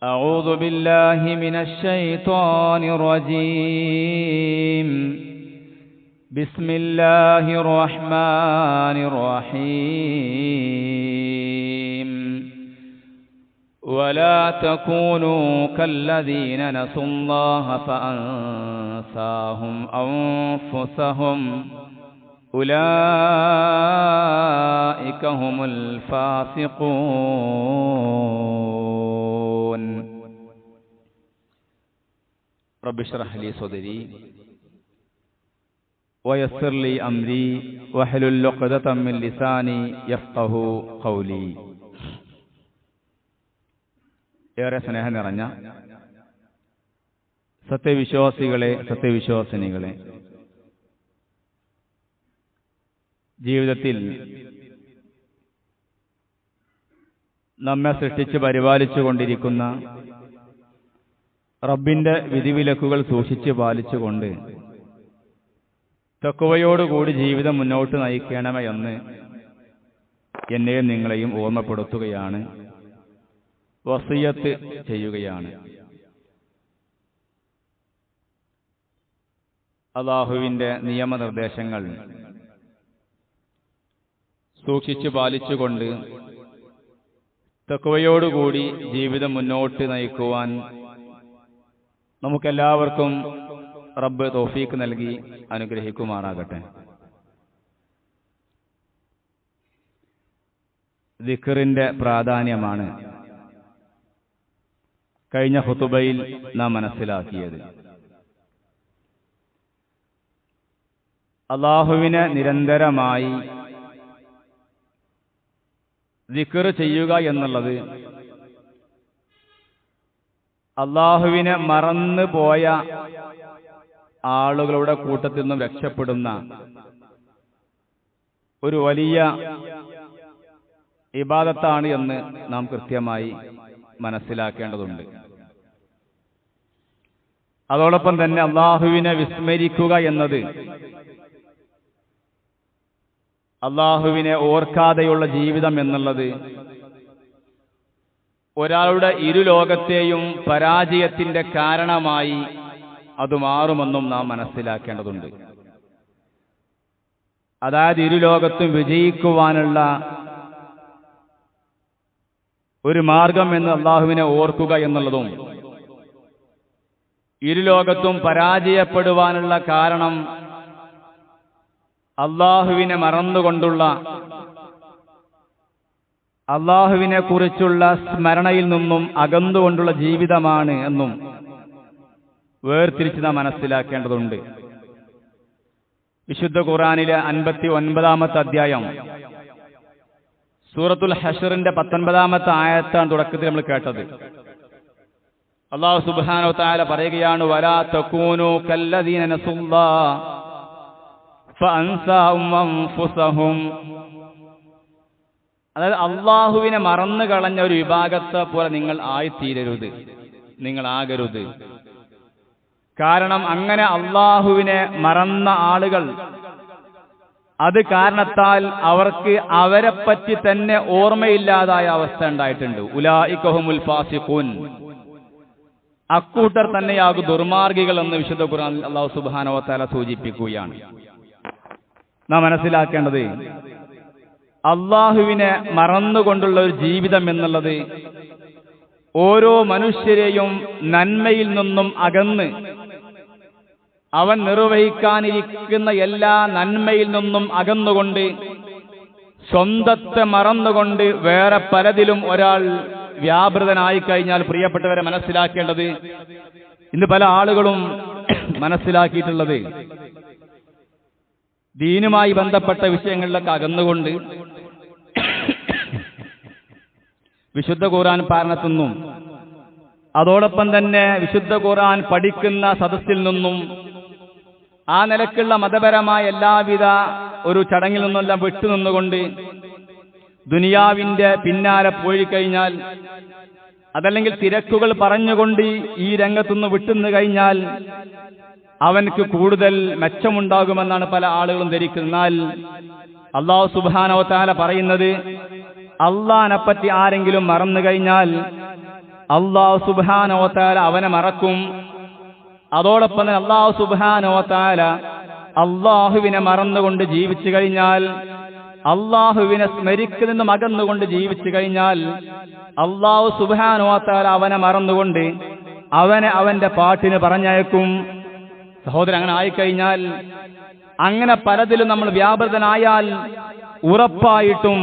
أعوذ بالله من الشيطان الرجيم بسم الله الرحمن الرحيم ولا تكونوا كالذين نسوا الله فأنساهم أنفسهم أولئك هم الفاسقون رب اشرح لي صدري ويسر لي أمري واحلل عقدة من لساني يفقهوا قولي. ഏറെ സ്നേഹം നിറഞ്ഞ സത്യവിശ്വാസികളെ, സത്യവിശ്വാസിനികളെ, ജീവിതത്തിൽ നമ്മെ സൃഷ്ടിച്ച് പരിപാലിച്ചു കൊണ്ടിരിക്കുന്ന റബ്ബിന്റെ വിധിവിലക്കുകൾ സൂക്ഷിച്ച് പാലിച്ചുകൊണ്ട് തഖ്വയോടുകൂടി ജീവിതം മുന്നോട്ട് നയിക്കണമേ എന്ന് എന്നെയും നിങ്ങളെയും ഓർമ്മപ്പെടുത്തുകയാണ്, വസിയത്ത് ചെയ്യുകയാണ്. അല്ലാഹുവിന്റെ നിയമനിർദ്ദേശങ്ങൾ സൂക്ഷിച്ചു പാലിച്ചുകൊണ്ട് തഖ്വയോടുകൂടി ജീവിതം മുന്നോട്ട് നയിക്കുവാൻ നമുക്കെല്ലാവർക്കും റബ്ബ് തൗഫീഖ് നൽകി അനുഗ്രഹിക്കുമാറാകട്ടെ. ദിക്റിന്റെ പ്രാധാന്യമാണ് കഴിഞ്ഞ ഖുതുബയിൽ നാം മനസ്സിലാക്കിയത്. അല്ലാഹുവിനെ നിരന്തരമായി ദിക്ർ ചെയ്യുക എന്നുള്ളത് അല്ലാഹുവിനെ മറന്നു പോയ ആളുകളുടെ കൂട്ടത്തിൽ നിന്നും രക്ഷപ്പെടുന്ന ഒരു വലിയ ഇബാദത്താണ് എന്ന് നാം കൃത്യമായി മനസ്സിലാക്കേണ്ടതുണ്ട്. അതോടൊപ്പം തന്നെ അല്ലാഹുവിനെ വിസ്മരിക്കുക എന്നത് അല്ലാഹുവിനെ ഓർക്കാതെയുള്ള ജീവിതം എന്നുള്ളത് ഒരാളുടെ ഇരുലോകത്തെയും പരാജയത്തിന്റെ കാരണമായി അത് മാറുമെന്നും നാം മനസ്സിലാക്കേണ്ടതുണ്ട്. അതായത് ഇരുലോകത്തും വിജയിക്കുവാനുള്ള ഒരു മാർഗം എന്ന് അല്ലാഹുവിനെ ഓർക്കുക എന്നുള്ളതും ഇരുലോകത്തും പരാജയപ്പെടുവാനുള്ള കാരണം അല്ലാഹുവിനെ മറന്നുകൊണ്ടുള്ള അല്ലാഹുവിനെ കുറിച്ചുള്ള സ്മരണയിൽ നിന്നും അകന്നുകൊണ്ടുള്ള ജീവിതമാണ് എന്നും വേർതിരിച്ച് നാം മനസ്സിലാക്കേണ്ടതുണ്ട്. വിശുദ്ധ ഖുർആനിലെ 59-ാമത്തെ അധ്യായം സൂറത്തുൽ ഹശ്റിന്റെ 19-ാമത്തെ ആയത്താണ് തുടക്കത്തിൽ നമ്മൾ കേട്ടത്. അല്ലാഹു സുബ്ഹാനഹു വ തആല പറയുകയാണ്, വലാ തകൂനു കല്ലദീന നസുല്ലാഹ ഫഅൻസാഹും അൻഫുസഹും. അതായത് അല്ലാഹുവിനെ മറന്നു കളഞ്ഞ ഒരു വിഭാഗത്തെ പോലെ നിങ്ങൾ ആയിത്തീരരുത്, നിങ്ങൾ ആകരുത്. കാരണം അങ്ങനെ അല്ലാഹുവിനെ മറന്ന ആളുകൾ അത് കാരണത്താൽ അവർക്ക് അവരെപ്പറ്റി തന്നെ ഓർമ്മയില്ലാതായ അവസ്ഥ ഉണ്ടായിട്ടുണ്ട്. ഉലൈക ഹുമുൽ ഫാസിഖൂൻ. അക്കൂട്ടർ തന്നെയാകും ദുർമാർഗികൾ എന്ന് വിശുദ്ധ ഖുർആൻ അല്ലാഹു സുബ്ഹാനഹു വ തആല സൂചിപ്പിക്കുകയാണ്. നാം മനസ്സിലാക്കേണ്ടത് അല്ലാഹുവിനെ മറന്നുകൊണ്ടുള്ള ഒരു ജീവിതം എന്നുള്ളത് ഓരോ മനുഷ്യരെയും നന്മയിൽ നിന്നും അകന്ന് അവൻ നിർവഹിക്കാനിരിക്കുന്ന എല്ലാ നന്മയിൽ നിന്നും അകന്നുകൊണ്ട് സ്വന്തത്തെ മറന്നുകൊണ്ട് വേറെ പലതിലും ഒരാൾ വ്യാപൃതനായി കഴിഞ്ഞാൽ, പ്രിയപ്പെട്ടവരെ മനസ്സിലാക്കേണ്ടത്, ഇന്ന് പല ആളുകളും മനസ്സിലാക്കിയിട്ടുള്ളത് ദീനുമായി ബന്ധപ്പെട്ട വിഷയങ്ങളിലൊക്കെ അകന്നുകൊണ്ട് വിശുദ്ധ ഖുർആൻ പാരായണത്തിൽ അതോടൊപ്പം തന്നെ വിശുദ്ധ ഖുർആൻ പഠിക്കുന്ന സദസ്സിൽ നിന്നും ആ നിലക്കുള്ള മതപരമായ എല്ലാവിധ ഒരു ചടങ്ങിൽ നിന്നെല്ലാം വിട്ടുനിന്നുകൊണ്ട് ദുനിയാവിന്റെ പിന്നാലെ പോയി കഴിഞ്ഞാൽ, അതല്ലെങ്കിൽ തിരക്കുകൾ പറഞ്ഞുകൊണ്ട് ഈ രംഗത്തുനിന്ന് വിട്ടുനിന്ന് കഴിഞ്ഞാൽ അവനക്ക് കൂടുതൽ മെച്ചമുണ്ടാകുമെന്നാണ് പല ആളുകളും ധരിക്കുന്നത്. അല്ലാഹു സുബ്ഹാനഹു വ തആല പറയുന്നത്, അള്ളാഹിനെപ്പറ്റി ആരെങ്കിലും മറന്നു കഴിഞ്ഞാൽ അല്ലാഹു സുബ്ഹാനഹു വ തആല അവനെ മറക്കും. അതോടൊപ്പം തന്നെ അല്ലാഹു സുബ്ഹാനഹു വ തആല അള്ളാഹുവിനെ മറന്നുകൊണ്ട് ജീവിച്ചു കഴിഞ്ഞാൽ, അള്ളാഹുവിനെ സ്മരിക്കുന്നതിന് അകന്നുകൊണ്ട് ജീവിച്ചു കഴിഞ്ഞാൽ, അള്ളാഹു സുബ്ഹാനഹു വ തആല അവനെ മറന്നുകൊണ്ട് അവനെ അവന്റെ പാട്ടിന് പറഞ്ഞയക്കും. സഹോദരൻ, അങ്ങനെ ആയിക്കഴിഞ്ഞാൽ, അങ്ങനെ പലതിലും നമ്മൾ വ്യാപൃതനായാൽ ഉറപ്പായിട്ടും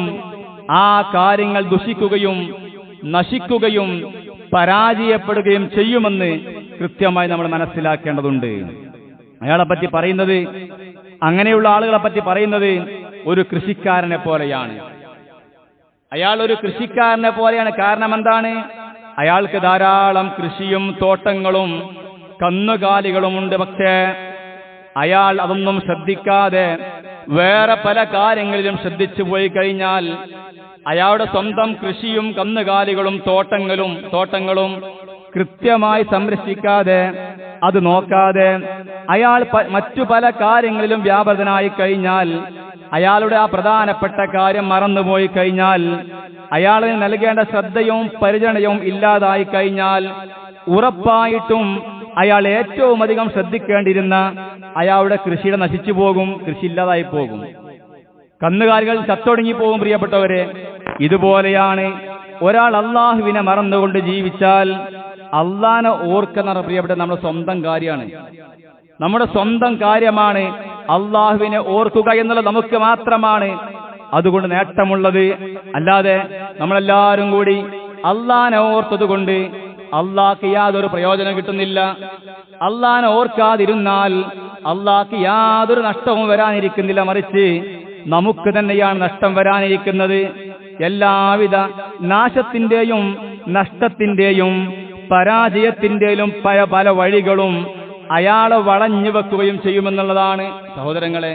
ആ കാര്യങ്ങൾ ദുഷിക്കുകയും നശിക്കുകയും പരാജയപ്പെടുകയും ചെയ്യുമെന്ന് കൃത്യമായി നമ്മൾ മനസ്സിലാക്കേണ്ടതുണ്ട്. അയാളെ പറ്റി പറയുന്നത്, അങ്ങനെയുള്ള ആളുകളെ പറ്റി പറയുന്നത് ഒരു കൃഷിക്കാരനെ പോലെയാണ്. അയാൾ ഒരു കൃഷിക്കാരനെ പോലെയാണ്. കാരണം എന്താണ്? അയാൾക്ക് ധാരാളം കൃഷിയും തോട്ടങ്ങളും കന്നുകാലികളുമുണ്ട്. പക്ഷേ അയാൾ അതൊന്നും ശ്രദ്ധിക്കാതെ വേറെ പല കാര്യങ്ങളിലും ശ്രദ്ധിച്ചു പോയി കഴിഞ്ഞാൽ, അയാളുടെ സ്വന്തം കൃഷിയും കന്നുകാലികളും തോട്ടങ്ങളും കൃത്യമായി സംരക്ഷിക്കാതെ, അത് നോക്കാതെ അയാൾ മറ്റു പല കാര്യങ്ങളിലും വ്യാപൃതനായി കഴിഞ്ഞാൽ, അയാളുടെ ആ പ്രധാനപ്പെട്ട കാര്യം മറന്നുപോയി കഴിഞ്ഞാൽ, അയാളിന് നൽകേണ്ട ശ്രദ്ധയും പരിചരണവും ഇല്ലാതായി കഴിഞ്ഞാൽ, ഉറപ്പായിട്ടും അയാൾ ഏറ്റവും അധികം ശ്രദ്ധിക്കേണ്ടിയിരുന്ന അയാളുടെ കൃഷിയുടെ നശിച്ചു പോകും, കൃഷി ഇല്ലാതായി പോകും, കന്നുകാലികൾ ചത്തൊടുങ്ങി പോകും. പ്രിയപ്പെട്ടവരെ, ഇതുപോലെയാണ് ഒരാൾ അള്ളാഹുവിനെ മറന്നുകൊണ്ട് ജീവിച്ചാൽ, അള്ളാഹിനെ ഓർക്കുന്ന പ്രിയപ്പെട്ട നമ്മുടെ സ്വന്തം കാര്യമാണ്, നമ്മുടെ സ്വന്തം കാര്യമാണ്. അള്ളാഹുവിനെ ഓർക്കുക എന്നുള്ളത് നമുക്ക് മാത്രമാണ് അതുകൊണ്ട് നേട്ടമുള്ളത്. അല്ലാതെ നമ്മളെല്ലാവരും കൂടി അള്ളാഹിനെ ഓർത്തത് കൊണ്ട് അള്ളാഹ്ക്ക് യാതൊരു പ്രയോജനം കിട്ടുന്നില്ല. അള്ളാഹിനെ ഓർക്കാതിരുന്നാൽ അള്ളാഹ്ക്ക് യാതൊരു നഷ്ടവും വരാനിരിക്കുന്നില്ല, മറിച്ച് നമുക്ക് തന്നെയാണ് നഷ്ടം വരാനിരിക്കുന്നത്. എല്ലാവിധ നാശത്തിന്റെയും നഷ്ടത്തിന്റെയും പരാജയത്തിന്റെയും പല വഴികളും അയാളെ വളഞ്ഞു വെക്കുകയും ചെയ്യുമെന്നുള്ളതാണ്. സഹോദരങ്ങളെ,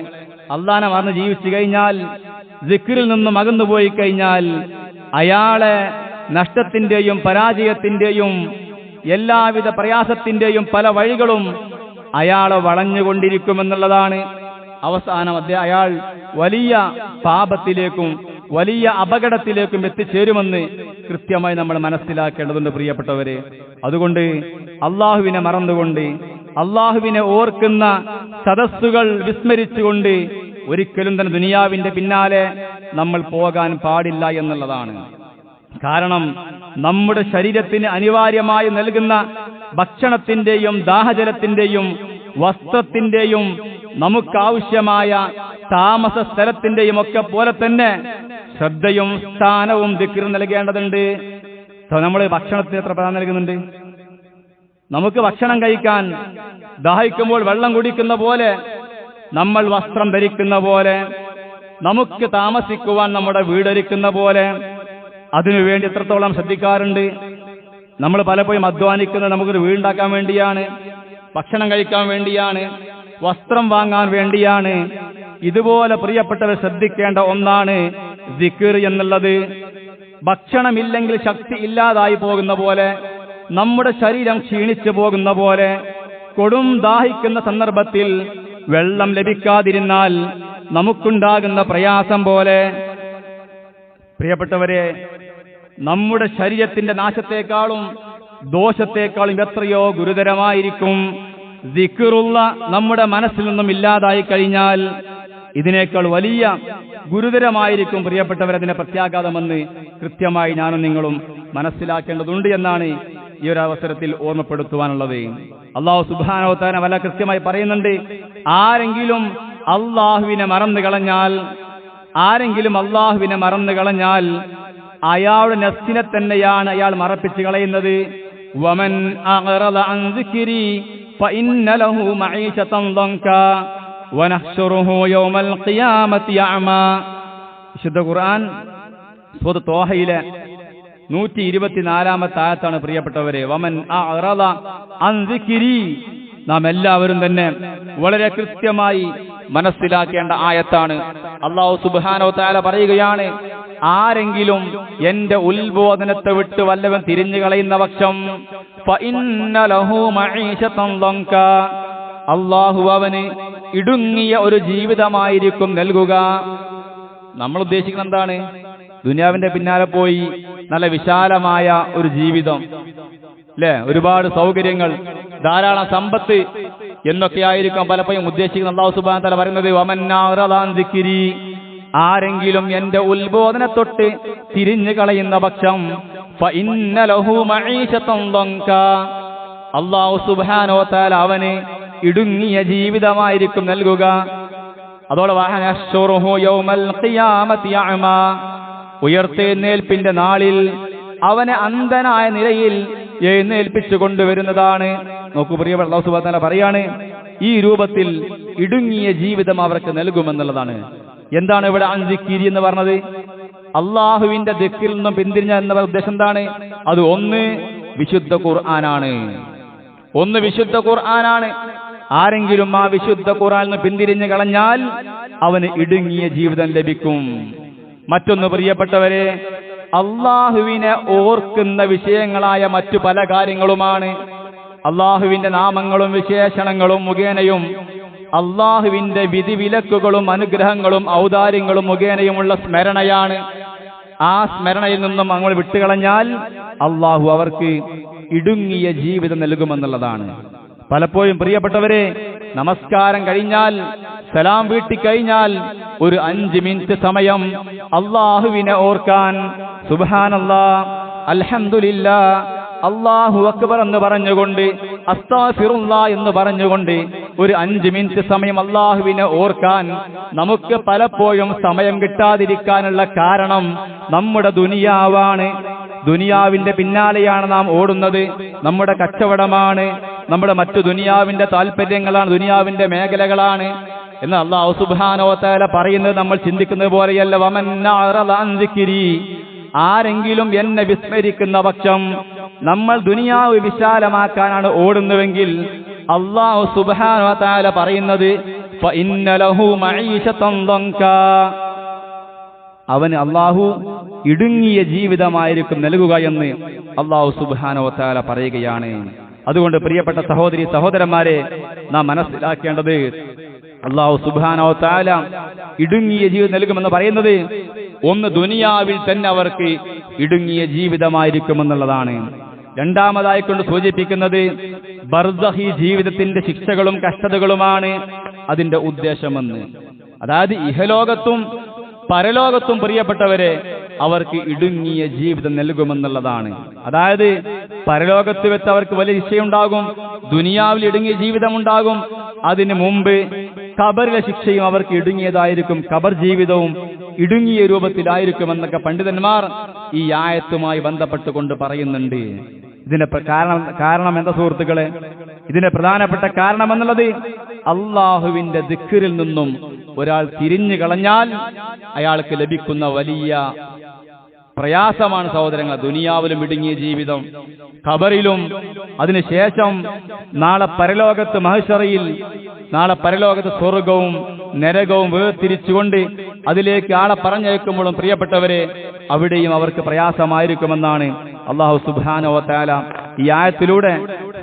അള്ളാഹിനെ മറന്ന് ജീവിച്ചു കഴിഞ്ഞാൽ, സിക്റിൽ നിന്നും അകന്നുപോയി കഴിഞ്ഞാൽ, അയാളെ നഷ്ടത്തിന്റെയും പരാജയത്തിന്റെയും എല്ലാവിധ പ്രയാസത്തിന്റെയും പല വഴികളും അയാളെ വളഞ്ഞുകൊണ്ടിരിക്കുമെന്നുള്ളതാണ്. അവസാനം അയാൾ വലിയ പാപത്തിലേക്കും വലിയ അപകടത്തിലേക്കും എത്തിച്ചേരുമെന്ന് കൃത്യമായി നമ്മൾ മനസ്സിലാക്കേണ്ടതുണ്ട് പ്രിയപ്പെട്ടവരെ. അതുകൊണ്ട് അള്ളാഹുവിനെ മറന്നുകൊണ്ട്, അള്ളാഹുവിനെ ഓർക്കുന്ന സദസ്സുകൾ വിസ്മരിച്ചുകൊണ്ട് ഒരിക്കലും തന്നെ ദുനിയാവിന്റെ പിന്നാലെ നമ്മൾ പോകാൻ പാടില്ല എന്നുള്ളതാണ്. കാരണം നമ്മുടെ ശരീരത്തിന് അനിവാര്യമായി നൽകുന്ന ഭക്ഷണത്തിന്റെയും ദാഹജലത്തിന്റെയും വസ്ത്രത്തിന്റെയും നമുക്കാവശ്യമായ താമസ സ്ഥലത്തിന്റെയും ഒക്കെ പോലെ തന്നെ ശ്രദ്ധയും സ്ഥാനവും ദിക്റും നൽകേണ്ടതുണ്ട്. നമ്മൾ ഭക്ഷണത്തിന് എത്ര പ്രാധാന്യം നൽകുന്നുണ്ട്? നമുക്ക് ഭക്ഷണം കഴിക്കാൻ, ദാഹിക്കുമ്പോൾ വെള്ളം കുടിക്കുന്ന പോലെ, നമ്മൾ വസ്ത്രം ധരിക്കുന്ന പോലെ, നമുക്ക് താമസിക്കുവാൻ നമ്മുടെ വീടൊരുക്കുന്ന പോലെ, അതിനുവേണ്ടി എത്രത്തോളം ശ്രദ്ധിക്കാറുണ്ട്? നമ്മൾ പലപ്പോഴും അധ്വാനിക്കുന്നത് നമുക്കൊരു വീടുണ്ടാക്കാൻ വേണ്ടിയാണ്, ഭക്ഷണം കഴിക്കാൻ വേണ്ടിയാണ്, വസ്ത്രം വാങ്ങാൻ വേണ്ടിയാണ്. ഇതുപോലെ പ്രിയപ്പെട്ടവർ ശ്രദ്ധിക്കേണ്ട ഒന്നാണ് ദിക്ർ എന്നുള്ളത്. ഭക്ഷണമില്ലെങ്കിൽ ശക്തി ഇല്ലാതായി പോകുന്ന പോലെ, നമ്മുടെ ശരീരം ക്ഷീണിച്ചു പോകുന്ന പോലെ, കൊടും ദാഹിക്കുന്ന സന്ദർഭത്തിൽ വെള്ളം ലഭിക്കാതിരുന്നാൽ നമുക്കുണ്ടാകുന്ന പ്രയാസം പോലെ, പ്രിയപ്പെട്ടവരെ, നമ്മുടെ ശരീരത്തിന്റെ നാശത്തെക്കാളും ദോഷത്തെക്കാളും എത്രയോ ഗുരുതരമായിരിക്കും ദിക്റുള്ള നമ്മുടെ മനസ്സിൽ നിന്നും ഇല്ലാതായി കഴിഞ്ഞാൽ ഇതിനേക്കാൾ വലിയ ഗുരുതരമായിരിക്കും പ്രിയപ്പെട്ടവരതിന്റെ പ്രത്യാഘാതമെന്ന് കൃത്യമായി ഞാനും നിങ്ങളും മനസ്സിലാക്കേണ്ടതുണ്ട് എന്നാണ് ഈ ഒരു അവസരത്തിൽ ഓർമ്മപ്പെടുത്തുവാനുള്ളത്. അല്ലാഹു സുബ്ഹാനഹു വ തആല വളരെ കൃത്യമായി പറയുന്നുണ്ട്, ആരെങ്കിലും അല്ലാഹുവിനെ മറന്നു കളഞ്ഞാൽ അയാളുടെ നഫ്സിനെ തന്നെയാണ് അയാൾ മറപ്പിച്ചു കളയുന്നത്. വമൻ അഅറദ അൻ ദിക്രി ഫഇന്ന ലഹു മഈശതൻ ദൻകാ വനഹ്ശുറുഹു യൗമൽ ഖിയാമത്തി അഅമാ. വിശുദ്ധ ഖുർആൻ സൂറത്ത് ത്വാഹയിലെ 124-ാമത്തെ ആയത്താണ് പ്രിയപ്പെട്ടവരെ. വമൻ അഅറദ അൻ ദിക്രി, നാം എല്ലാവരും തന്നെ വളരെ കൃത്യമായി മനസ്സിലാക്കേണ്ട ആയത്താണ്. അല്ലാഹു സുബ്ഹാനഹു വ തആല പറയുകയാണ്, ആരെങ്കിലും എന്റെ ഉത്ബോധനത്തെ വിട്ട് വല്ലവൻ തിരിഞ്ഞു കളയുന്ന പക്ഷം ഫഇന്ന ലഹു മഈശതൻ ദൻകാ, അല്ലാഹു അവന് ഇടുങ്ങിയ ഒരു ജീവിതമായിരിക്കും നൽകുക. നമ്മൾ ഉദ്ദേശിക്കുന്നത് എന്താണ്? ദുനിയാവിന്റെ പിന്നാലെ പോയി നല്ല വിശാലമായ ഒരു ജീവിതം, അല്ലേ, ഒരുപാട് സൗകര്യങ്ങൾ, ധാരാളം സമ്പത്ത് എന്നൊക്കെയായിരിക്കും പലപ്പോഴും ഉദ്ദേശിക്കുന്ന അല്ലാഹു സുബ്ഹാനഹു വ തആല പറയുന്നത് വമന്നാറദാൻ ദിക്രി, ആരെങ്കിലും എന്റെ ഉത്ബോധനത്തൊട്ട് തിരിഞ്ഞു കളയുന്ന പക്ഷം ഫഇന്ന ലഹു മഈശതൻ ദൻക, അല്ലാഹു സുബ്ഹാനഹു വ തആല അവന് ഇടുങ്ങിയ ജീവിതമായിരിക്കും നൽകുക. അതോടെ വഹനശുറുഹു യൗമൽ ഖിയാമത്തി അഅമാ, ഉയർത്തെഴുന്നേൽപ്പിന്റെ നാളിൽ അവനെ അന്ധനായ നിലയിൽ എഴുന്നേൽപ്പിച്ചു കൊണ്ടുവരുന്നതാണ്. നോക്കൂ പ്രിയപ്പെട്ട അല്ലാഹു സുബ്ഹാനഹു വ തആല പറയാണ്, ഈ രൂപത്തിൽ ഇടുങ്ങിയ ജീവിതം അവർക്ക് നൽകുമെന്നുള്ളതാണ്. എന്താണ് ഇവിടെ അൻസിക്കിരി എന്ന് പറഞ്ഞത്? അള്ളാഹുവിന്റെ ദിക്റിൽ നിന്നും പിന്തിരിഞ്ഞ എന്ന ഉദ്ദേശം എന്താണ്? അത് ഒന്ന് വിശുദ്ധ ഖുർആനാണ്. ഒന്ന് വിശുദ്ധ ഖുർആനാണ്. ആരെങ്കിലും ആ വിശുദ്ധ ഖുർആനിൽ നിന്ന് പിന്തിരിഞ്ഞു കളഞ്ഞാൽ അവന് ഇടുങ്ങിയ ജീവിതം ലഭിക്കും. മറ്റൊന്ന് പ്രിയപ്പെട്ടവരെ, അള്ളാഹുവിനെ ഓർക്കുന്ന വിഷയങ്ങളായ മറ്റു പല കാര്യങ്ങളുമാണ്. അള്ളാഹുവിന്റെ നാമങ്ങളും വിശേഷണങ്ങളും മുഖേനയും അള്ളാഹുവിന്റെ വിധിവിലക്കുകളും അനുഗ്രഹങ്ങളും ഔദാര്യങ്ങളും മുഖേനയുമുള്ള സ്മരണയാണ്. ആ സ്മരണയിൽ നിന്നും നമ്മൾ വിട്ടുകളഞ്ഞാൽ അള്ളാഹു അവർക്ക് ഇടുങ്ങിയ ജീവിതം നൽകുമെന്നുള്ളതാണ്. പലപ്പോഴും പ്രിയപ്പെട്ടവരെ, നമസ്കാരം കഴിഞ്ഞാൽ, സലാം വീട്ടിക്കഴിഞ്ഞാൽ ഒരു 5 മിനിറ്റ് സമയം അള്ളാഹുവിനെ ഓർക്കാൻ, സുബ്ഹാനല്ലാഹ്, അൽഹംദുലില്ലാഹ്, അല്ലാഹു അക്ബർ എന്ന് പറഞ്ഞുകൊണ്ട്, അസ്തഗ്ഫിറുല്ലാഹ് എന്ന് പറഞ്ഞുകൊണ്ട് ഒരു 5 മിനിറ്റ് സമയം അള്ളാഹുവിനെ ഓർക്കാൻ നമുക്ക് പലപ്പോഴും സമയം കിട്ടാതിരിക്കാനുള്ള കാരണം നമ്മുടെ ദുനിയാവാണ്. ദുനിയാവിന്റെ പിന്നാലെയാണ് നാം ഓടുന്നത്. നമ്മുടെ കച്ചവടമാണ്, നമ്മുടെ മറ്റു ദുനിയാവിന്റെ താല്പര്യങ്ങളാണ്, ദുനിയാവിന്റെ മേഖലകളാണ് എന്ന് അല്ലാഹു സുബ്ഹാനഹു വ തആല പറയുന്നത് നമ്മൾ ചിന്തിക്കുന്നത് പോലെയല്ല. വമന്നഅറദ അൻ ദിക്രി, ആരെങ്കിലും എന്നെ വിസ്മരിക്കുന്ന പക്ഷം, നമ്മൾ ദുനിയാവ് വിശാലമാക്കാനാണ് ഓടുന്നുവെങ്കിൽ അല്ലാഹു സുബ്ഹാനഹു വ തആല പറയുന്നത് ഫഇന്ന ലഹു മഈശതൻ ദൻക, അവന് അല്ലാഹു ഇടുങ്ങിയ ജീവിതമായിരിക്കും നൽകുക എന്ന് അല്ലാഹു സുബ്ഹാനഹു വ തആല പറയുകയാണ്. അതുകൊണ്ട് പ്രിയപ്പെട്ട സഹോദരി സഹോദരന്മാരെ, നാം മനസ്സിലാക്കേണ്ടത് അല്ലാഹു സുബ്ഹാനഹു വ തആല ഇടുങ്ങിയ ജീവിതം നൽകുമെന്ന് പറയുന്നത് ഒന്ന് ദുനിയാവിൽ തന്നെ അവർക്ക് ഇടുങ്ങിയ ജീവിതമായിരിക്കുമെന്നുള്ളതാണ്. രണ്ടാമതായിക്കൊണ്ട് സൂചിപ്പിക്കുന്നത് ബർസഖി ജീവിതത്തിന്റെ ശിക്ഷകളും കഷ്ടതകളുമാണ് അതിന്റെ ഉദ്ദേശമെന്ന്. അതായത് ഇഹലോകത്തും പരലോകത്തും പ്രിയപ്പെട്ടവരെ അവർക്ക് ഇടുങ്ങിയ ജീവിതം നൽകുമെന്നുള്ളതാണ്. അതായത് പരലോകത്ത് വെച്ച് അവർക്ക് വലിയ ശിക്ഷയുണ്ടാകും, ദുനിയാവിൽ ഇടുങ്ങിയ ജീവിതമുണ്ടാകും. അതിനു മുമ്പ് ഖബറിലെ ശിക്ഷയും അവർക്ക് ഇടുങ്ങിയതായിരിക്കും, ഖബർ ജീവിതവും ഇടുങ്ങിയ രൂപത്തിലായിരിക്കുമെന്നൊക്കെ പണ്ഡിതന്മാർ ഈ ആയത്തുമായി ബന്ധപ്പെട്ടുകൊണ്ട് പറയുന്നുണ്ട്. ഇതിന്റെ കാരണം എന്താ സുഹൃത്തുക്കളെ? ഇതിന്റെ പ്രധാനപ്പെട്ട കാരണം എന്നുള്ളത് അള്ളാഹുവിന്റെ ദിക്റിൽ നിന്നും ഒരാൾ തിരിഞ്ഞു കളഞ്ഞാൽ അയാൾക്ക് ലഭിക്കുന്ന വലിയ പ്രയാസമാണ് സഹോദരങ്ങൾ. ദുനിയാവിലും ഇടുങ്ങിയ ജീവിതം, ഖബറിലും, അതിനുശേഷം നാളെ പരലോകത്ത് മഹ്ശറിൽ, നാളെ പരലോകത്ത് സ്വർഗവും നരകവും വേർതിരിച്ചുകൊണ്ട് അതിലേക്ക് ആളെ പറഞ്ഞേക്കുമ്പോഴും പ്രിയപ്പെട്ടവരെ അവിടെയും അവർക്ക് പ്രയാസമായിരിക്കുമെന്നാണ് അല്ലാഹു സുബ്ഹാനഹു വ തആല ഈ ആയത്തിലൂടെ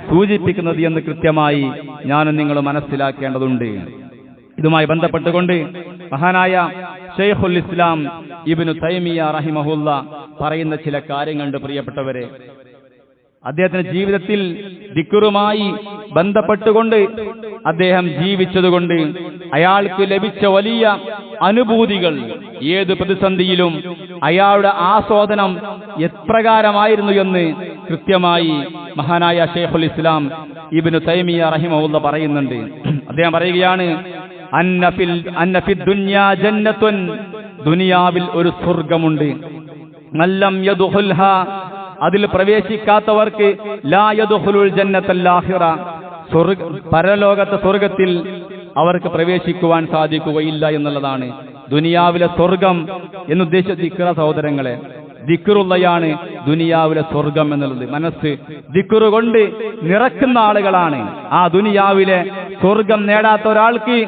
സൂചിപ്പിക്കുന്നത് എന്ന് കൃത്യമായി ഞാനും നിങ്ങൾ മനസ്സിലാക്കേണ്ടതുണ്ട്. ഇതുമായി ബന്ധപ്പെട്ടുകൊണ്ട് മഹാനായ ശൈഖുൽ ഇസ്ലാം ഇബ്നു തൈമിയ്യ റഹിമഹുല്ല പറയുന്ന ചില കാര്യങ്ങളുണ്ട് പ്രിയപ്പെട്ടവരെ. അദ്ദേഹത്തിന്റെ ജീവിതത്തിൽ ദിക്റുമായി ബന്ധപ്പെട്ടുകൊണ്ട് അദ്ദേഹം ജീവിച്ചതുകൊണ്ട് അയാൾക്ക് ലഭിച്ച വലിയ അനുഭൂതികൾ, ഏത് പ്രതിസന്ധിയിലും അയാളുടെ ആസ്വാദനം എപ്രകാരമായിരുന്നു എന്ന് കൃത്യമായി മഹാനായ ശൈഖുൽ ഇസ്ലാം ഇബ്നു തൈമിയ്യ റഹിമഹുല്ല പറയുന്നുണ്ട്. അദ്ദേഹം പറയുകയാണ്, അന്ന ഫിദ് ദുനിയാ ജന്നത്തുൻ, ദുനിയാവിൽ ഒരു സ്വർഗമുണ്ട്, മല്ലം യദ്ഖുൽഹാ, അതിൽ പ്രവേശിക്കാത്തവർക്ക് ലാ യദ്ഖുലുൽ ജന്നത്തൽ ആഖിറ, പരലോകത്തെ സ്വർഗത്തിൽ അവർക്ക് പ്രവേശിക്കുവാൻ സാധിക്കുകയില്ല എന്നുള്ളതാണ്. ദുനിയാവിലെ സ്വർഗം എന്നുദ്ദേശിച്ച ദിക്റ സഹോദരങ്ങളെ, ദിക്റുള്ളയാണ് ദുനിയാവിലെ സ്വർഗം എന്നുള്ളത്. മനസ്സ് ദിക്റ് കൊണ്ട് നിറക്കുന്ന ആളുകളാണ്. ആ ദുനിയാവിലെ സ്വർഗം നേടാത്ത ഒരാൾക്ക്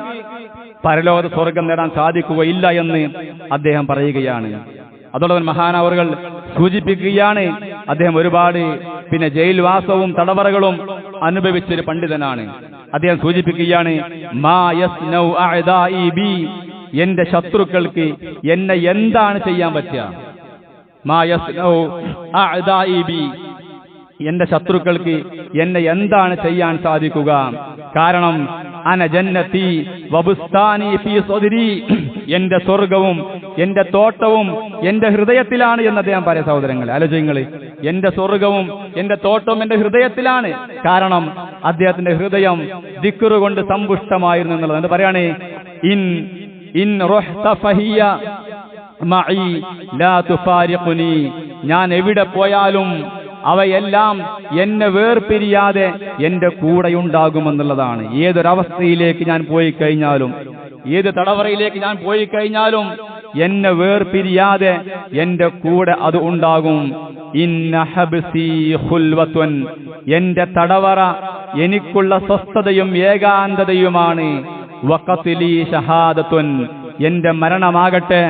പരലോകത്തെ സ്വർഗം നേടാൻ സാധിക്കുകയില്ല എന്ന് അദ്ദേഹം പറയുകയാണ്. അതോടൊപ്പം മഹാനവറുകൾ സൂചിപ്പിക്കുകയാണ്, അദ്ദേഹം ഒരുപാട് ജയിൽവാസവും തടവറകളും അനുഭവിച്ചൊരു പണ്ഡിതനാണ്. അദ്ദേഹം സൂചിപ്പിക്കുകയാണ്, മാ യസ്നൗ അഅദാഇ ബി, എന്റെ ശത്രുക്കൾക്ക് എന്നെ എന്താണ് ചെയ്യാൻ പറ്റുക? മാ യസ്നഉ അഅദാഇ ബി, എന്റെ ശത്രുക്കൾക്ക് എന്നെ എന്താണ് ചെയ്യാൻ സാധിക്കുക? കാരണം അന ജന്നതി വബുസ്താനി ഫീ സദ്രി, എന്റെ സ്വർഗവും എന്റെ തോട്ടവും എന്റെ ഹൃദയത്തിലാണ് എന്ന് അദ്ദേഹം പറയാം. സഹോദരങ്ങളെ, ആലോചിങ്ങള്, എന്റെ സ്വർഗവും എന്റെ തോട്ടവും എന്റെ ഹൃദയത്തിലാണ്. കാരണം അദ്ദേഹത്തിന്റെ ഹൃദയം ദിക്റ് കൊണ്ട് സമ്പുഷ്ടമായിരുന്നു എന്നുള്ളത്. എന്ന് പറയാണ്, ഇൻ റുഹ്ത ഫഹിയ മഈ ലാ തുഫാരിഖുനി, ഞാൻ എവിടെ പോയാലും അവയെല്ലാം എന്നെ വേർപിരിയാതെ എന്റെ കൂടെയുണ്ടാകുമെന്നുള്ളതാണ്. ഏതൊരവസ്ഥയിലേക്ക് ഞാൻ പോയി കഴിഞ്ഞാലും, ഏത് തടവറയിലേക്ക് ഞാൻ പോയി കഴിഞ്ഞാലും എന്നെ വേർപിരിയാതെ എന്റെ കൂടെ അത് ഉണ്ടാകും. ഇന്ന ഹബ്സി ഖുൽവത്തുൻ, എന്റെ തടവറ എനിക്കുള്ള സ്വസ്ഥതയും ഏകാന്തതയുമാണ്. വഖത്ലി ഷഹാദത്തുൻ, എന്റെ മരണമാകട്ടെ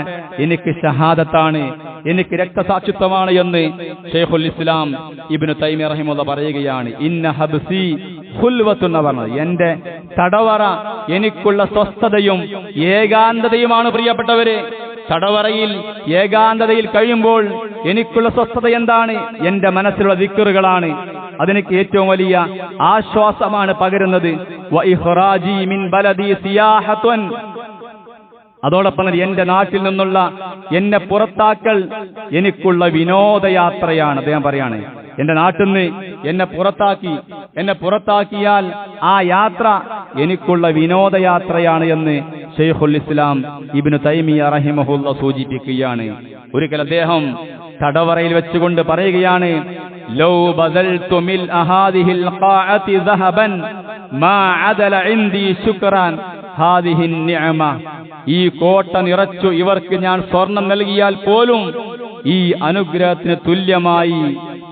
എനിക്ക് ഷഹാദത്താണ്, എനിക്ക് രക്തസാക്ഷിത്വമാണ് എന്ന് ശൈഖുൽ ഇസ്ലാം ഇബ്നു തൈമിയ്യ റഹിമഹുല്ലാഹ് പറയുകയാണ്. ഇന്ന ഹബ്സി ഖുൽവത്തുൻ എന്ന് പറഞ്ഞത് എന്റെ തടവറ എനിക്കുള്ള സ്വസ്ഥതയും ഏകാന്തതയുമാണ്. പ്രിയപ്പെട്ടവരെ, തടവറയിൽ ഏകാന്തതയിൽ കഴിയുമ്പോൾ എനിക്കുള്ള സ്വസ്ഥത എന്താണ്? എന്റെ മനസ്സിലുള്ള ദിക്റുകളാണ്. അതെനിക്ക് ഏറ്റവും വലിയ ആശ്വാസമാണ് പകരുന്നത്. വ ഇഖ്റാജി മിൻ ബലദി സിയാഹത്തുൻ, അതോടൊപ്പം തന്നെ എന്റെ നാട്ടിൽ നിന്നുള്ള എന്നെ പുറത്താക്കൽ എനിക്കുള്ള വിനോദയാത്രയാണ്. അദ്ദേഹം പറയാണ്, എന്റെ നാട്ടിൽ നിന്ന് എന്നെ പുറത്താക്കിയാൽ ആ യാത്ര എനിക്കുള്ള വിനോദയാത്രയാണ് എന്ന് ശൈഖുൽ ഇസ്ലാം ഇബ്നു തൈമിയ്യ റഹിമഹുല്ലാഹ് സൂചിപ്പിക്കുകയാണ്. ഒരിക്കൽ അദ്ദേഹം തടവറയിൽ വെച്ചുകൊണ്ട് പറയുകയാണ്, ലൗ ബദൽതു മിൽ അഹാദിഹിൽ ഖാഅതി ദഹബൻ മാ അദല ഇൻദി ശുക്രാൻ ഹാദിഹി നിഅമ, ഈ കോട്ട നിറച്ചു ഇവർക്ക് ഞാൻ സ്വർണം നൽകിയാൽ പോലും ഈ അനുഗ്രഹത്തിന്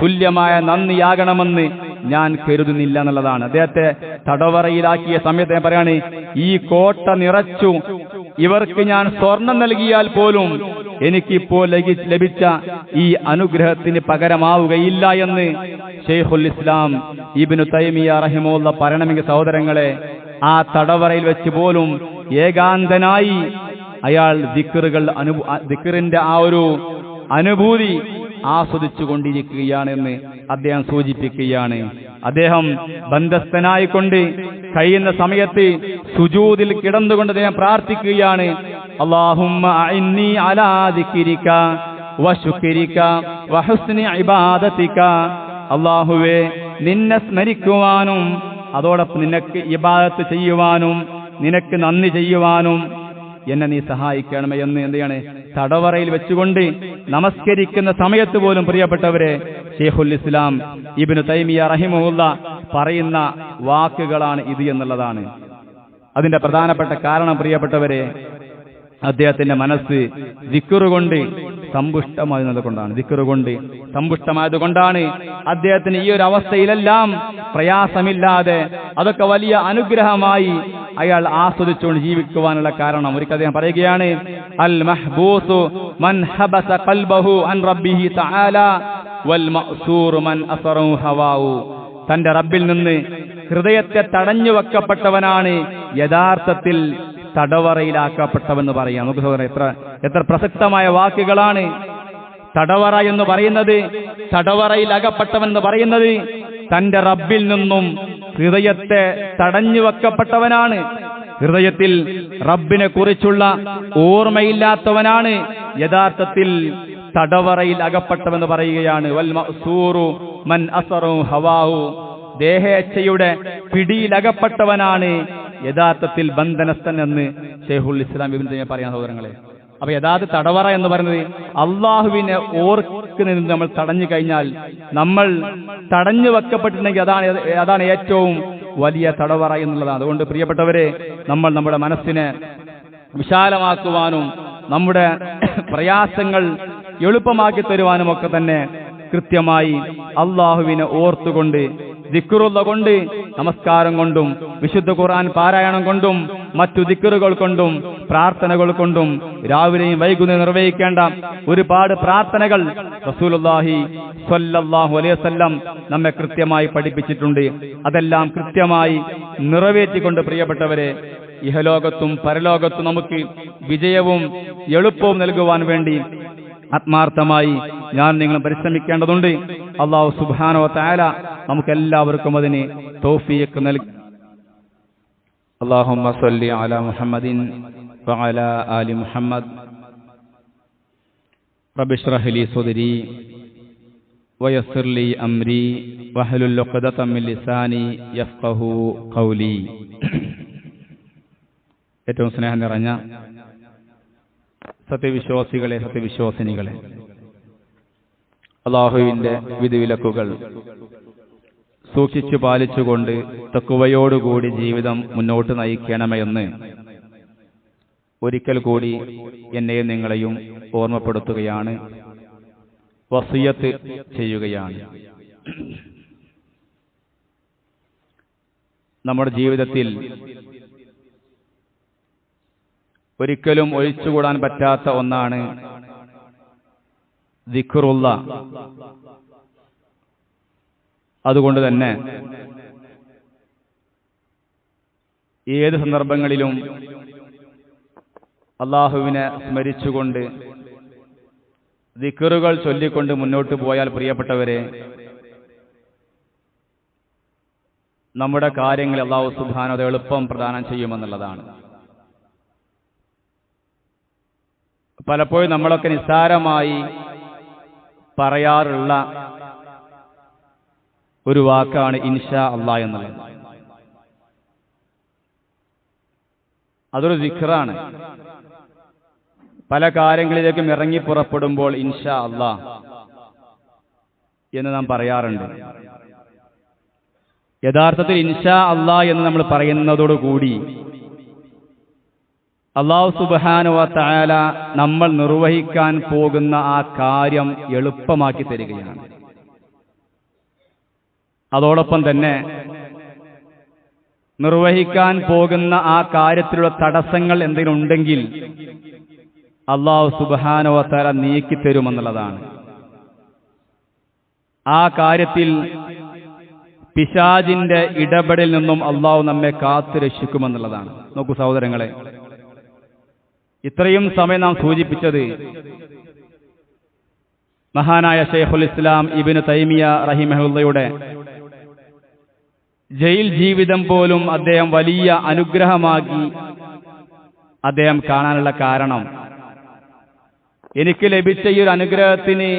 തുല്യമായ നന്ദിയാകണമെന്ന് ഞാൻ കരുതുന്നില്ല എന്നുള്ളതാണ്. അദ്ദേഹത്തെ തടവറയിലാക്കിയ സമയത്ത് ഞാൻ പറയാണ്, ഈ കോട്ട നിറച്ചു ഇവർക്ക് ഞാൻ സ്വർണം നൽകിയാൽ പോലും എനിക്കിപ്പോൾ ലഭിച്ച ഈ അനുഗ്രഹത്തിന് പകരമാവുകയില്ല എന്ന് ശൈഖുൽ ഇസ്ലാം ഇബ്നു തൈമിയ്യ റഹിമഹുല്ലാഹ് പറയണമെങ്കിൽ സഹോദരങ്ങളെ, ആ തടവറയിൽ വെച്ച് പോലും ഏകാന്തനായി അയാൾ ദിക്റിന്റെ ആ ഒരു അനുഭൂതി ആസ്വദിച്ചു കൊണ്ടിരിക്കുകയാണെന്ന് അദ്ദേഹം സൂചിപ്പിക്കുകയാണ്. അദ്ദേഹം ബന്ധസ്ഥനായിക്കൊണ്ട് കഴിയുന്ന സമയത്ത് സുജൂദിൽ കിടന്നുകൊണ്ട് അദ്ദേഹം പ്രാർത്ഥിക്കുകയാണ്, അല്ലാഹുമ്മ അഇന്നി അലാ ദിക്രിക വശുക്രിക വഹുസ്നി ഇബാദതിക, അല്ലാഹുവേ നിന്നെ സ്മരിക്കുവാനും അതോടൊപ്പം നിനക്ക് ഇബാദത്ത് ചെയ്യുവാനും നിനക്ക് നന്ദി ചെയ്യുവാനും എന്നെ നീ സഹായിക്കണമേ എന്ന് എന്താണ് തടവറയിൽ വെച്ചുകൊണ്ട് നമസ്കരിക്കുന്ന സമയത്ത് പോലും പ്രിയപ്പെട്ടവരെ ശൈഖുൽ ഇസ്ലാം ഇബ്നു തൈമിയ്യ റഹിമഹുല്ലാഹ് പറയുന്ന വാക്കുകളാണ് ഇത് എന്നുള്ളതാണ്. അതിന്റെ പ്രധാനപ്പെട്ട കാരണം പ്രിയപ്പെട്ടവരെ, അദ്ദേഹത്തിന്റെ മനസ്സ് ദിക്റ് കൊണ്ട് സമ്പുഷ്ടമായതുകൊണ്ടാണ് അദ്ദേഹത്തിന് ഈ ഒരു അവസ്ഥയിലെല്ലാം പ്രയാസമില്ലാതെ അതൊക്കെ വലിയ അനുഗ്രഹമായി അയാൾ ആസ്വദിച്ചുകൊണ്ട് ജീവിക്കുവാനുള്ള കാരണം. ഒരിക്കൽ അദ്ദേഹം പറയുകയാണ്, അൽ മഹ്ബൂസു മൻ ഹബസ ഖൽബഹു അൻ റബ്ബിഹി തആല വൽ മഅ്സൂറു മൻ അസറഹു ഹവാഉ, തന്റെ റബ്ബിൽ നിന്ന് ഹൃദയത്തെ തടഞ്ഞു വെക്കപ്പെട്ടവനാണ് യഥാർത്ഥത്തിൽ തടവറയിലാക്കപ്പെട്ടവെന്ന് പറയാം. നമുക്ക് എത്ര പ്രസക്തമായ വാക്കുകളാണ്. തടവറ എന്ന് പറയുന്നത്, തടവറയിൽ അകപ്പെട്ടവെന്ന് പറയുന്നത് തന്റെ റബ്ബിൽ നിന്നും ഹൃദയത്തെ തടഞ്ഞു വെക്കപ്പെട്ടവനാണ്. ഹൃദയത്തിൽ റബ്ബിനെ കുറിച്ചുള്ള ഓർമ്മയില്ലാത്തവനാണ് യഥാർത്ഥത്തിൽ തടവറയിൽ അകപ്പെട്ടവെന്ന് പറയുകയാണ്. വൽ മഅ്സൂറു മൻ അസറു ഹവാഹു, ദേഹേച്ഛയുടെ പിടിയിലകപ്പെട്ടവനാണ് യഥാർത്ഥത്തിൽ ബന്ധനസ്ഥൻ എന്ന് ശൈഖുൽ ഇസ്ലാം ഇബ്നു തൈമിയ്യ പറയാൻ സഹോദരങ്ങളെ. അപ്പൊ യഥാർത്ഥ തടവറ എന്ന് പറയുന്നത് അള്ളാഹുവിനെ ഓർക്കുന്നതിൽ നമ്മൾ തടഞ്ഞു കഴിഞ്ഞാൽ, നമ്മൾ തടഞ്ഞു വെക്കപ്പെട്ടിട്ടുണ്ടെങ്കിൽ അതാണ് ഏറ്റവും വലിയ തടവറ എന്നുള്ളതാണ്. അതുകൊണ്ട് പ്രിയപ്പെട്ടവരെ, നമ്മൾ നമ്മുടെ മനസ്സിനെ വിശാലമാക്കുവാനും നമ്മുടെ പ്രയാസങ്ങൾ എളുപ്പമാക്കി തരുവാനും ഒക്കെ തന്നെ കൃത്യമായി അള്ളാഹുവിനെ ഓർത്തുകൊണ്ട് ദിക്റുള്ള കൊണ്ട്, നമസ്കാരം കൊണ്ടും വിശുദ്ധ ഖുർആൻ പാരായണം കൊണ്ടും മറ്റു ദിക്റുകൾ കൊണ്ടും പ്രാർത്ഥനകൾ കൊണ്ടും രാവിലെയും വൈകുന്നേരം നിർവഹിക്കേണ്ട ഒരുപാട് പ്രാർത്ഥനകൾ റസൂലുള്ളാഹി സ്വല്ലല്ലാഹു അലൈഹി വസല്ലം നമ്മെ കൃത്യമായി പഠിപ്പിച്ചിട്ടുണ്ട്. അതെല്ലാം കൃത്യമായി നിറവേറ്റിക്കൊണ്ട് പ്രിയപ്പെട്ടവരെ, ഇഹലോകത്തും പരലോകത്തും നമുക്ക് വിജയവും എളുപ്പവും നൽകുവാൻ വേണ്ടി ആത്മാർത്ഥമായി ഞാൻ നിങ്ങൾ പരിശ്രമിക്കേണ്ടതുണ്ട്. അല്ലാഹു സുബ്ഹാനഹു വ തആല നമുക്കെല്ലാവർക്കും അതിന് തൗഫീഖ് നൽകി. അല്ലാഹുമ്മ സ്വല്ലി അലാ മുഹമ്മദിൻ വഅലാ ആലി മുഹമ്മദ്. റബ്ബി ഇശ്റഹ് ലി സദ്രി വയസ്സിർ ലി അംരി വഹ്ലുൽ ഉഖ്ദതം മിൻ ലിസാനി യഫ്ഖഹു ഖൗലി. ഏറ്റവും സ്നേഹം നിറഞ്ഞ സത്യവിശ്വാസികളെ, സത്യവിശ്വാസിനികളെ, അല്ലാഹുവിന്റെ വിധിവിലക്കുകൾ സൂക്ഷിച്ചു പാലിച്ചുകൊണ്ട് തഖ്വയോടുകൂടി ജീവിതം മുന്നോട്ട് നയിക്കണമെന്ന് ഒരിക്കൽ കൂടി എന്നെയും നിങ്ങളെയും ഓർമ്മപ്പെടുത്തുകയാണ്, വസിയത്ത് ചെയ്യുകയാണ്. നമ്മുടെ ജീവിതത്തിൽ ഒരിക്കലും ഒഴിച്ചുകൂടാൻ പറ്റാത്ത ഒന്നാണ് ദിക്റുള്ള. അതുകൊണ്ട് തന്നെ ഏത് സന്ദർഭങ്ങളിലും അല്ലാഹുവിനെ സ്മരിച്ചുകൊണ്ട് ദിക്റുകൾ ചൊല്ലിക്കൊണ്ട് മുന്നോട്ട് പോയാൽ, പ്രിയപ്പെട്ടവരെ, നമ്മുടെ കാര്യങ്ങൾ അല്ലാഹു സുബ്ഹാനഹു വ തആല എളുപ്പം പ്രദാനം ചെയ്യുമെന്നുള്ളതാണ്. പലപ്പോഴും നമ്മളൊക്കെ നിസ്സാരമായി പറയാറുള്ള ഒരു വാക്കാണ് ഇൻഷാ അല്ലാഹ് എന്നുള്ളത്. അതൊരു ദിക്റാണ്. പല കാര്യങ്ങളിലേക്കും ഇറങ്ങി പുറപ്പെടുമ്പോൾ ഇൻഷാ അല്ലാഹ് എന്ന് നാം പറയാറുണ്ട്. യഥാർത്ഥത്തിൽ ഇൻഷാ അല്ലാഹ് എന്ന് നമ്മൾ പറയുന്നതോടുകൂടി അല്ലാഹു സുബ്ഹാനഹു വ തആല നമ്മൾ നിർവഹിക്കാൻ പോകുന്ന ആ കാര്യം എളുപ്പമാക്കി തരികയാണ്. അതോടൊപ്പം തന്നെ നിർവഹിക്കാൻ പോകുന്ന ആ കാര്യത്തിലുള്ള തടസ്സങ്ങൾ എന്തെങ്കിലും ഉണ്ടെങ്കിൽ അല്ലാഹു സുബ്ഹാനഹു വ തആല നീക്കിത്തരുമെന്നുള്ളതാണ്. ആ കാര്യത്തിൽ പിശാചിന്റെ ഇടപെടലിൽ നിന്നും അല്ലാഹു നമ്മെ കാത്തു രക്ഷിക്കുമെന്നുള്ളതാണ്. നോക്കൂ സഹോദരങ്ങളെ, ഇത്രയും സമയം നാം സൂചിപ്പിച്ചത് മഹാനായ ശൈഖുൽ ഇസ്ലാം ഇബ്നു തൈമിയ റഹിമഹുള്ളയുടെ ജയിൽ ജീവിതം പോലും അദ്ദേഹം വലിയ അനുഗ്രഹമാക്കി അദ്ദേഹം കാണാനുള്ള കാരണം, എനിക്ക് ലഭിച്ച ഈ ഒരു അനുഗ്രഹത്തിന്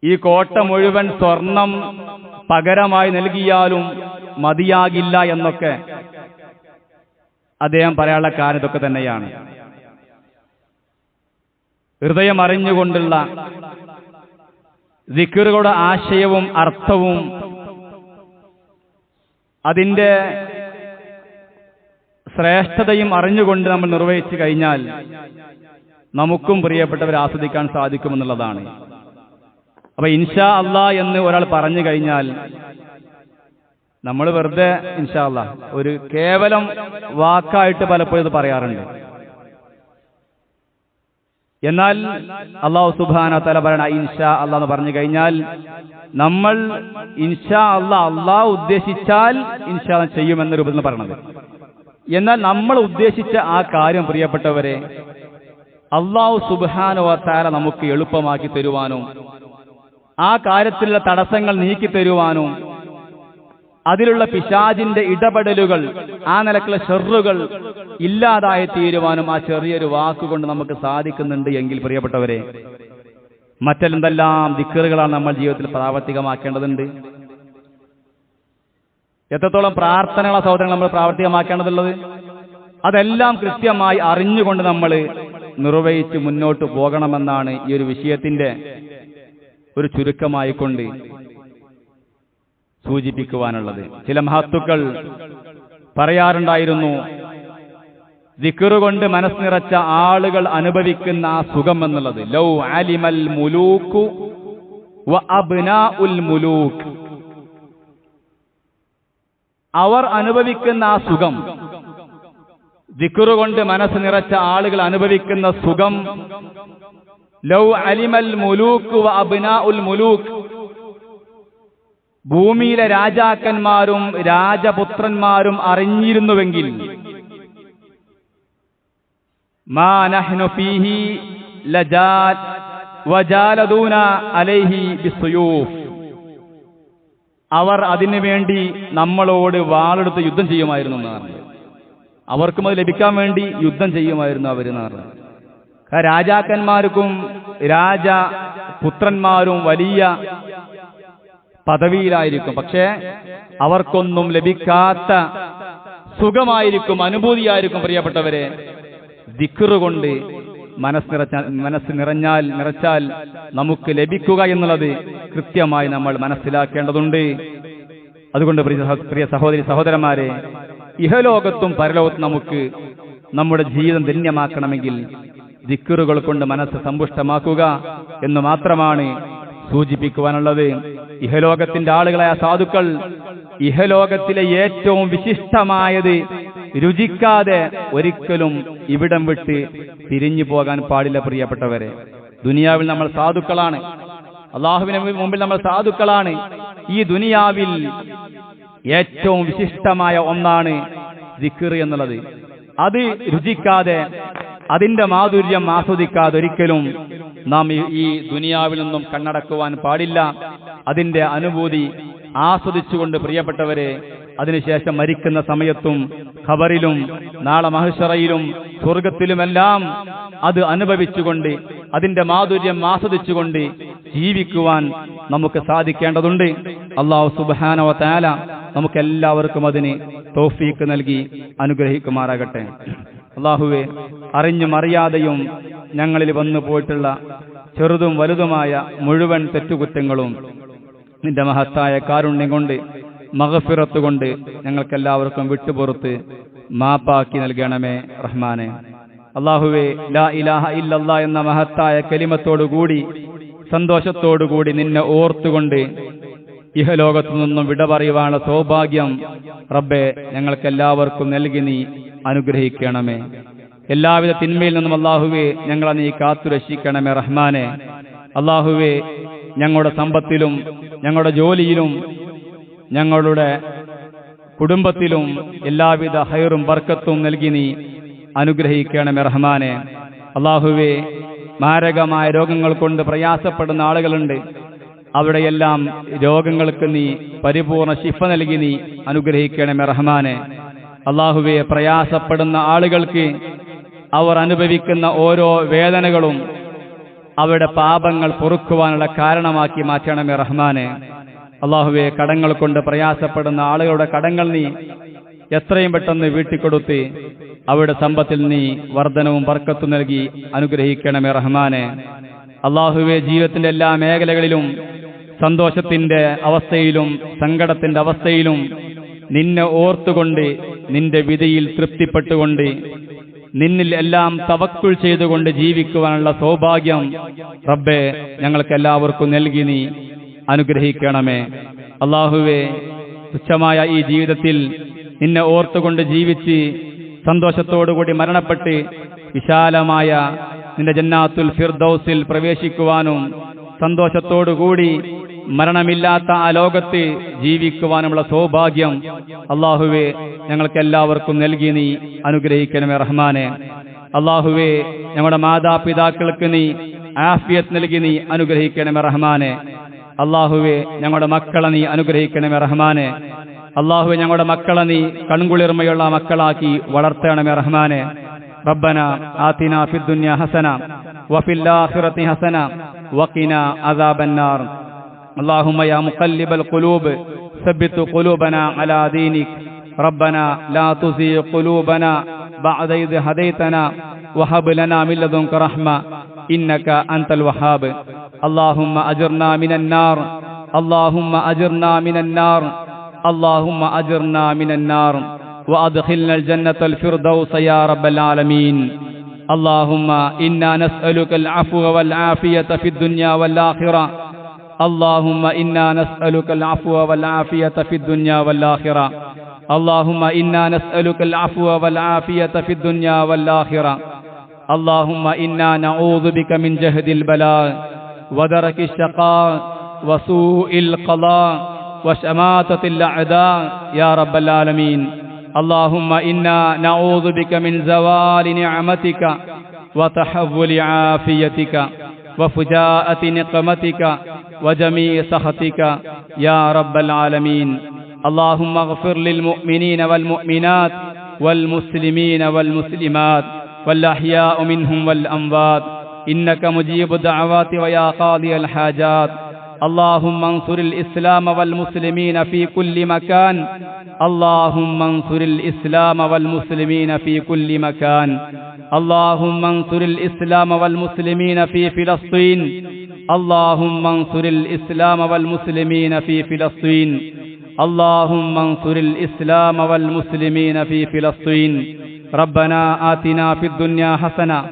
ഈ കോട്ട മുഴുവൻ സ്വർണം പകരമായി നൽകിയാലും മതിയാകില്ല എന്നൊക്കെ അദ്ദേഹം പറയാനുള്ള കാര്യം ഇതൊക്കെ തന്നെയാണ്. ഹൃദയം അറിഞ്ഞുകൊണ്ടുള്ള ദിക്റുകളുടെ ആശയവും അർത്ഥവും അതിൻ്റെ ശ്രേഷ്ഠതയും അറിഞ്ഞുകൊണ്ട് നമ്മൾ നിർവഹിച്ചു കഴിഞ്ഞാൽ നമുക്കും പ്രിയപ്പെട്ടവരെ ആസ്വദിക്കാൻ സാധിക്കുമെന്നുള്ളതാണ്. അപ്പൊ ഇൻഷാ അല്ലാഹ് എന്ന് ഒരാൾ പറഞ്ഞു കഴിഞ്ഞാൽ നമ്മൾ വെറുതെ ഇൻഷാ അല്ലാഹ് ഒരു കേവലം വാക്കായിട്ട് പലപ്പോഴും ഇത് പറയാറുണ്ട്. എന്നാൽ അല്ലാഹു സുബ്ഹാനഹു വ തആല പറയണ ഇൻഷാ അല്ലാഹ് എന്ന് പറഞ്ഞു കഴിഞ്ഞാൽ നമ്മൾ ഇൻഷാ അല്ലാഹ് അല്ലാഹു ഉദ്ദേശിച്ചാൽ ഇൻഷാ അല്ലാഹ് ചെയ്യുമെന്ന രൂപത്തിൽ പറയണത്. എന്നാൽ നമ്മൾ ഉദ്ദേശിച്ച ആ കാര്യം, പ്രിയപ്പെട്ടവരെ, അല്ലാഹു സുബ്ഹാനഹു വ തആല നമുക്ക് എളുപ്പമാക്കി തരുവാനും ആ കാര്യത്തിലുള്ള തടസ്സങ്ങൾ നീക്കി തരുവാനും അതിലുള്ള പിശാചിന്റെ ഇടപെടലുകൾ, ആ നിലക്കുള്ള ഷർറുകൾ ഇല്ലാതായി തീരുവാനും ആ ചെറിയൊരു വാക്കുകൊണ്ട് നമുക്ക് സാധിക്കുന്നുണ്ട് എങ്കിൽ, പ്രിയപ്പെട്ടവരെ, മറ്റെന്തെല്ലാം ദിക്റുകളാണ് നമ്മൾ ജീവിതത്തിൽ പ്രാവർത്തികമാക്കേണ്ടതുണ്ട്. എത്രത്തോളം പ്രാർത്ഥനകളെ സഹോദരങ്ങൾ നമ്മൾ പ്രാവർത്തികമാക്കേണ്ടതുള്ളത്, അതെല്ലാം കൃത്യമായി അറിഞ്ഞുകൊണ്ട് നമ്മൾ നിർവഹിച്ച് മുന്നോട്ട് പോകണമെന്നാണ് ഈ ഒരു വിഷയത്തിന്റെ ഒരു ചുരുക്കമായിക്കൊണ്ട് സൂചിപ്പിക്കുവാനുള്ളത്. ചില മഹത്തുക്കൾ പറയാറുണ്ടായിരുന്നു, ദിക്റ് കൊണ്ട് മനസ്സ് നിറച്ച ആളുകൾ അനുഭവിക്കുന്ന ആ സുഖം എന്നുള്ളത്, ലൗ അലിമൽ മുലൂകു വ അബ്നാഉൽ മുലൂക്, അവർ അനുഭവിക്കുന്ന ആ സുഖം, ദിക്റ് കൊണ്ട് മനസ്സ് നിറച്ച ആളുകൾ അനുഭവിക്കുന്ന സുഖം, ലൗ അലിമൽ മുലൂക് വ അബ്നാഉൽ മുലൂക്, ഭൂമിയിലെ രാജാക്കന്മാരും രാജപുത്രന്മാരും അറിഞ്ഞിരുന്നുവെങ്കിൽ, മാ നഹ്നു ഫീഹി വജാലദൂന അലൈഹി ബിസ്സുയൂഫ്. അവർ അതിനു വേണ്ടി നമ്മളോട് വാളെടുത്ത് യുദ്ധം ചെയ്യുമായിരുന്നു എന്നാണ്. അവർക്കും അത് ലഭിക്കാൻ വേണ്ടി യുദ്ധം ചെയ്യുമായിരുന്നു അവരെന്ന് പറഞ്ഞു. രാജാക്കന്മാർക്കും രാജപുത്രന്മാരും വലിയ പദവിയിലായിരിക്കും, പക്ഷേ അവർക്കൊന്നും ലഭിക്കാത്ത സുഖമായിരിക്കും, അനുഭൂതിയായിരിക്കും പ്രിയപ്പെട്ടവരെ ദിക്റ് കൊണ്ട് മനസ്സ് നിറച്ചാൽ നമുക്ക് ലഭിക്കുക എന്നുള്ളത് കൃത്യമായി നമ്മൾ മനസ്സിലാക്കേണ്ടതുണ്ട്. അതുകൊണ്ട് പ്രിയ സഹോദരി സഹോദരന്മാരെ, ഇഹലോകത്തും പരലോകത്തും നമുക്ക് നമ്മുടെ ജീവിതം ധന്യമാക്കണമെങ്കിൽ ദിക്റുകൾ കൊണ്ട് മനസ്സ് സമ്പുഷ്ടമാക്കുക എന്ന് മാത്രമാണ് സൂചിപ്പിക്കുവാനുള്ളത്. ഇഹലോകത്തിന്റെ ആളുകളായ സാധുക്കൾ ഇഹലോകത്തിലെ ഏറ്റവും വിശിഷ്ടമായത് രുചിക്കാതെ ഒരിക്കലും ഇവിടം വിട്ട് പിരിഞ്ഞു പോകാൻ പാടില്ല പ്രിയപ്പെട്ടവരെ. ദുനിയാവിൽ നമ്മൾ സാധുക്കളാണ്, അള്ളാഹുവിന് മുമ്പിൽ നമ്മൾ സാധുക്കളാണ്. ഈ ദുനിയാവിൽ ഏറ്റവും വിശിഷ്ടമായ ഒന്നാണ് ദിക്ർ എന്നുള്ളത്. അത് രുചിക്കാതെ അതിന്റെ മാധുര്യം ആസ്വദിക്കാതെ ഒരിക്കലും നാം ഈ ദുനിയാവിൽ നിന്നും കണ്ണടക്കുവാൻ പാടില്ല. അതിന്റെ അനുഭൂതി ആസ്വദിച്ചുകൊണ്ട് പ്രിയപ്പെട്ടവരെ അതിനുശേഷം മരിക്കുന്ന സമയത്തും ഖബറിലും നാളെ മഹ്ശറയിലും സ്വർഗത്തിലുമെല്ലാം അത് അനുഭവിച്ചുകൊണ്ട് അതിന്റെ മാധുര്യം ആസ്വദിച്ചുകൊണ്ട് ജീവിക്കുവാൻ നമുക്ക് സാധിക്കേണ്ടതുണ്ട്. അല്ലാഹു സുബ്ഹാനഹു വ തആല നമുക്കെല്ലാവർക്കും അതിന് തൗഫീഖ് നൽകി അനുഗ്രഹിക്കുമാറാകട്ടെ. അല്ലാഹുവേ, അറിഞ്ഞും അറിയാതെയും ഞങ്ങളിൽ വന്നു പോയിട്ടുള്ള ചെറുതും വലുതുമായ മുഴുവൻ തെറ്റുകുറ്റങ്ങളും നിന്റെ മഹത്തായ കാരുണ്യം കൊണ്ട് മഗ്ഫിറത്ത് കൊണ്ട് ഞങ്ങൾക്കെല്ലാവർക്കും വിട്ടുപുറത്ത് മാപ്പാക്കി നൽകണമേ റഹ്മാനെ. അല്ലാഹുവേ, ലാ ഇലാഹ ഇല്ലല്ലാ എന്ന മഹത്തായ കലിമത്തോടുകൂടി സന്തോഷത്തോടുകൂടി നിന്നെ ഓർത്തുകൊണ്ട് ഇഹലോകത്തു നിന്നും വിട പറയുവാനുള്ള സൗഭാഗ്യം റബ്ബേ ഞങ്ങൾക്കെല്ലാവർക്കും നൽകി നീ അനുഗ്രഹിക്കണമേ. എല്ലാവിധ തിന്മയിൽ നിന്നും അല്ലാഹുവേ ഞങ്ങളെ നീ കാത്തുരക്ഷിക്കണമേ റഹ്മാനെ. അല്ലാഹുവേ, ഞങ്ങളുടെ സമ്പത്തിലും ഞങ്ങളുടെ ജോലിയിലും ഞങ്ങളുടെ കുടുംബത്തിലും എല്ലാവിധ ഹൈറും ബർക്കത്തും നൽകി നീ അനുഗ്രഹിക്കണമേ റഹ്മാനെ. അല്ലാഹുവേ, മാരകമായ രോഗങ്ങൾ കൊണ്ട് പ്രയാസപ്പെടുന്ന ആളുകളുണ്ട്. അവിടെയെല്ലാം രോഗങ്ങൾക്ക് നീ പരിപൂർണ ശിഫ നൽകി നീ അനുഗ്രഹിക്കണമേ റഹ്മാനെ. അല്ലാഹുവേ, പ്രയാസപ്പെടുന്ന ആളുകൾക്ക് അവർ അനുഭവിക്കുന്ന ഓരോ വേദനകളും അവരുടെ പാപങ്ങൾ പൊറുക്കുവാനുള്ള കാരണമാക്കി മാറ്റണമേ റഹ്മാനെ. അല്ലാഹുവേ, കടങ്ങൾ കൊണ്ട് പ്രയാസപ്പെടുന്ന ആളുകളുടെ കടങ്ങൾ നീ എത്രയും പെട്ടെന്ന് വീട്ടിക്കൊടുത്ത് അവരുടെ സമ്പത്തിൽ നീ വർധനവും ബർക്കത്തും നൽകി അനുഗ്രഹിക്കണമേ റഹ്മാനെ. അല്ലാഹുവേ, ജീവിതത്തിന്റെ എല്ലാ മേഖലകളിലും സന്തോഷത്തിന്റെ അവസ്ഥയിലും സങ്കടത്തിന്റെ അവസ്ഥയിലും നിന്നെ ഓർത്തുകൊണ്ട് നിന്റെ വിധിയിൽ തൃപ്തിപ്പെട്ടുകൊണ്ട് നിന്നിൽ എല്ലാം തവക്കുൽ ചെയ്തുകൊണ്ട് ജീവിക്കുവാനുള്ള സൗഭാഗ്യം റബ്ബേ ഞങ്ങൾക്കെല്ലാവർക്കും നൽകി നീ അനുഗ്രഹിക്കണമേ. അല്ലാഹുവേ, തുച്ഛമായ ഈ ജീവിതത്തിൽ നിന്നെ ഓർത്തുകൊണ്ട് ജീവിച്ച് സന്തോഷത്തോടുകൂടി മരണപ്പെട്ട് വിശാലമായ നിന്റെ ജന്നാത്തുൽ ഫിർദൗസിൽ പ്രവേശിക്കുവാനും സന്തോഷത്തോടുകൂടി മരണമില്ലാത്ത ആ ലോകത്ത് ജീവിക്കുവാനുമുള്ള സൗഭാഗ്യം അല്ലാഹുവേ ഞങ്ങൾക്കെല്ലാവർക്കും നൽകി നീ അനുഗ്രഹിക്കണമേ റഹ്മാനെ. അല്ലാഹുവേ, ഞങ്ങളുടെ മാതാപിതാക്കൾക്ക് നീ ആഫിയത്ത് നൽകി നീ അനുഗ്രഹിക്കണമേ റഹ്മാനെ. അല്ലാഹുവേ, ഞങ്ങളുടെ മക്കളെ നീ അനുഗ്രഹിക്കണമേ റഹ്മാനെ. അല്ലാഹുവേ, ഞങ്ങളുടെ മക്കളെ നീ കൺകുളിർമയുള്ള മക്കളാക്കി വളർത്തണമേ റഹ്മാനെ. റബ്ബന ആതിനാ ഫിദ്ദുനിയ ഹസന വഫിൽ ആഖിറതി ഹസന വഖിനാ അദാബന്നാർ. اللهم يا مقلب القلوب ثبت قلوبنا على دينك. ربنا لا تزغ قلوبنا بعد إذ هديتنا وهب لنا من لدنك رحمة إنك أنت الوهاب. اللهم أجرنا من النار، اللهم أجرنا من النار، اللهم أجرنا من النار وأدخلنا الجنة الفردوس يا رب العالمين. اللهم إنا نسألك العفو والعافية في الدنيا والآخرة. اللهم إنا نسألك العفو والعافية في الدنيا والآخرة. اللهم إنا نسألك العفو والعافية في الدنيا والآخرة. اللهم إنا نعوذ بك من جهد البلاء ودرك الشقاء وسوء القضاء وشماتة الأعداء يا رب العالمين. اللهم إنا نعوذ بك من زوال نعمتك وتحول عافيتك وفجاءة نقمتك وجميع سخطك يا رب العالمين. اللهم اغفر للمؤمنين والمؤمنات والمسلمين والمسلمات والأحياء منهم والأموات إنك مجيب الدعوات ويا قاضي الحاجات. اللهم انصر الإسلام والمسلمين في كل مكان. اللهم انصر الإسلام والمسلمين في كل مكان. اللهم انصر الإسلام والمسلمين في فلسطين. اللهم انصر الإسلام والمسلمين في فلسطين. اللهم انصر الإسلام والمسلمين في فلسطين. ربنا آتنا في الدنيا حسنة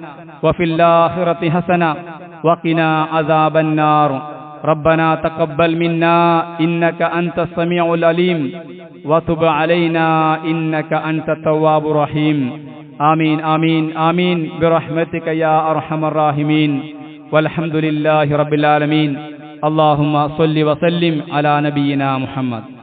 وفي الآخرة حسنة وقنا عذاب النار. ربنا تقبل منا إنك أنت السميع العليم وتب علينا إنك أنت التواب الرحيم. آمين آمين آمين برحمتك يا أرحم الراحمين. والحمد لله رب العالمين. اللهم صل وسلم على نبينا محمد.